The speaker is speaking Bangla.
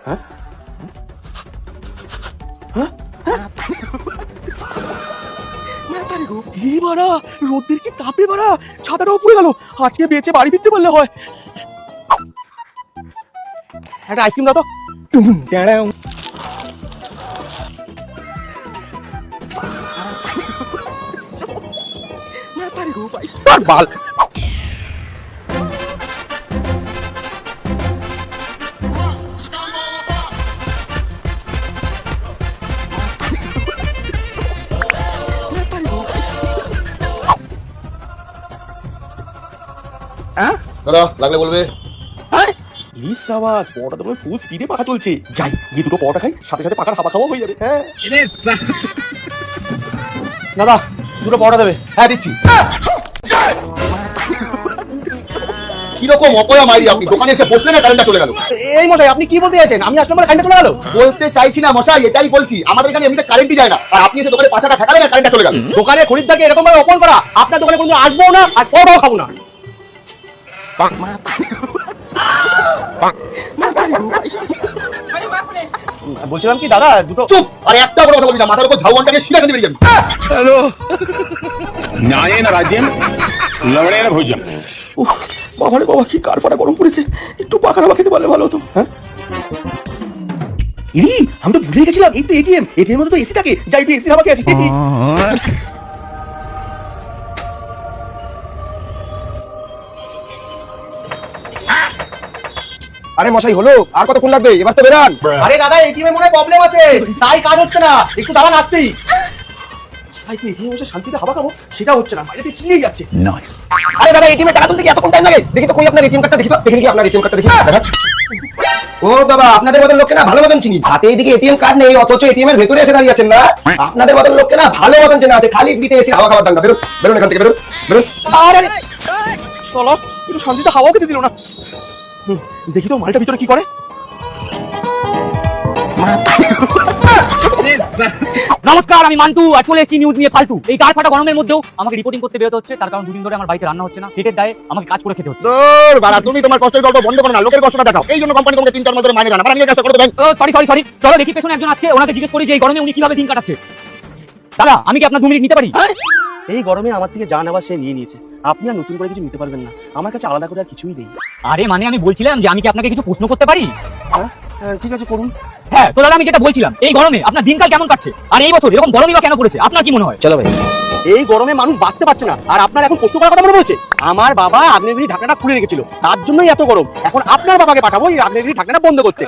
হ্যাঁ বাড়া, রোদ্রের কি তাপে বাড়া, ছাতাটাও পুড়ে গেল। আজকে বেঁচে বাড়ি ফিরতে পারলে হয়। একটা আইসক্রিম দাও তো। বাল দাদা লাগলে বলবে। পরোটা তো ফুল স্পিডে পাখা চলছে। যাই গিয়ে দুটো পরোটা খাই, সাথে সাথে পাখার হাওয়া খাওয়া হয়ে যাবে। হ্যাঁ দাদা দুটো পরোটা দেবে? হ্যাঁ দিচ্ছি। কিরকম অপয়া মাইরি আপনি, দোকানে এসে বসলেন না কারেন্টটা চলে গেল। এই মশাই আপনি কি বলতে যাচ্ছেন? আমি আসলে কারেন্টটা চলে গেল বলতে চাইছি না মশাই, এটাই বলছি। আমাদের এখানে এমনিতে কারেন্টই যায় না, আর আপনি এসে দোকানে পাঁচাটা ঠেকালেন না কারেন্টটা চলে গেল। দোকানে খরিদ্দারকে এরকম ভাবে অপমান করা, আপনার দোকানে কোনোদিন আসবো না আর পরোটাও খাবো না। বলছিলাম কি দাদা দুটো। চুপ, আর একটা বড় কথা বলবি না, মাথার উপর ঝাউয়ানটাকে শিরা খেতে বেরিয়ে যাবি। হ্যালো, ন্যায়েন রাজ্যম লবণেন ভোজম। উফ বাবারে বাবা, কি কারফাটা গরম পড়েছে। একটু পাখার হাওয়া খেতে পারলে ভালো হতো। হ্যাঁ ইরি, আমি তো ভুলে গেছিলাম এই তো এটিএম। এটিএম মধ্যে তো এসি থাকে, যাই একটু এসির হাওয়া খেয়ে আসি। আরে মশাই হলো, আর কতক্ষণ লাগবে? এবার তো বেরান। আরে দাদা এটিএম এ মনে হয় প্রবলেম আছে, তাই কাজ হচ্ছে না। একটু দাঁড়ান আসছি। ভাই তুই এটিএম বসে শান্তিতে হাওয়া খাবো, সেটা হচ্ছে না, বাইরে থেকে চিল্লিয়ে যাচ্ছে। আরে দাদা এটিএম এ টাকা তুলতে কি এতক্ষণ টাইম লাগে? দেখি তো কই আপনার এটিএম কার্ডটা, দেখি তো, দেখি আপনার এটিএম কার্ডটা দেখি। দেখা। ও বাবা, আপনাদের মতন লোককে না ভালো মতন চিনি। হাতে এদিকে এটিএম কার্ড নেই, অথচ এটিএম এর ভেতরে এসে দাঁড়িয়ে আছেন না। আপনাদের মতন লোককে না ভালো মতন চেনা আছে, খালি ফ্রিতে এসে হাওয়া খাওয়ার দান্দা। বেরোন বেরোন এখান থেকে, বেরোন বেরোন। আরে চলো, একটু শান্তিতে হাওয়াও খেতে দিল না। দেখি তো মালটা ভিতরে কি করে। নমস্কার, আমি মান্টু আর চলে এসেছি নিউজ নিয়ে ফালতু। এই গাড় ফাটা গরমের মধ্যেও আমাকে রিপোর্টিং করতে বেরোতে হচ্ছে, তার কারণ দুদিন ধরে আমার বাড়িতে রান্না হচ্ছে না। পেটের দায়ে আমাকে কাজ করে খেতে হচ্ছে। দূর বাড়া, তুমি তোমার কষ্টের গল্প বন্ধ করো না, লোকের কষ্টটা দেখাও। এই জন্য কোম্পানি তোমাকে 3-4 মাস ধরে মাইনে দেয় না। নিয়ে কাজটা করে দেন। সরি, চলো দেখি পেছনে একজন আছে, ওনাকে জিজ্ঞেস করি যে এই গরমে উনি কিভাবে দিন কাটাচ্ছে। দাদা আমি কি আপনার 2 মিনিট নিতে পারি? এই গরমে আমার থেকে যা নেওয়া সে নিয়ে নিয়েছে, আপনি আর নতুন করে কিছু নিতে পারবেন না। আমার কাছে আলাদা করে আর কিছুই নেই। আরে মানে আমি বলছিলাম যে আমি কি আপনাকে কিছু প্রশ্ন করতে পারি? হ্যাঁ ঠিক আছে করুন। হ্যাঁ তো দাদা আমি যেটা বলছিলাম, এই গরমে আপনার দিনকাল কেমন কাটছে? আর এই বছর এরকম গরমই বা কেন পড়েছে, আপনার কি মনে হয়? চলো ভাই, এই গরমে মানুষ বাঁচতে পারছে না, আর আপনার এখন প্রশ্ন করার কথা মনে হচ্ছে? আমার বাবা আগ্নেয়গিরি ঢাকনাটা খুলে রেখেছিল, তার জন্যই এত গরম। এখন আপনার বাবাকে পাঠাবো এই আগ্নেয়গিরি ঢাকনাটা বন্ধ করতে।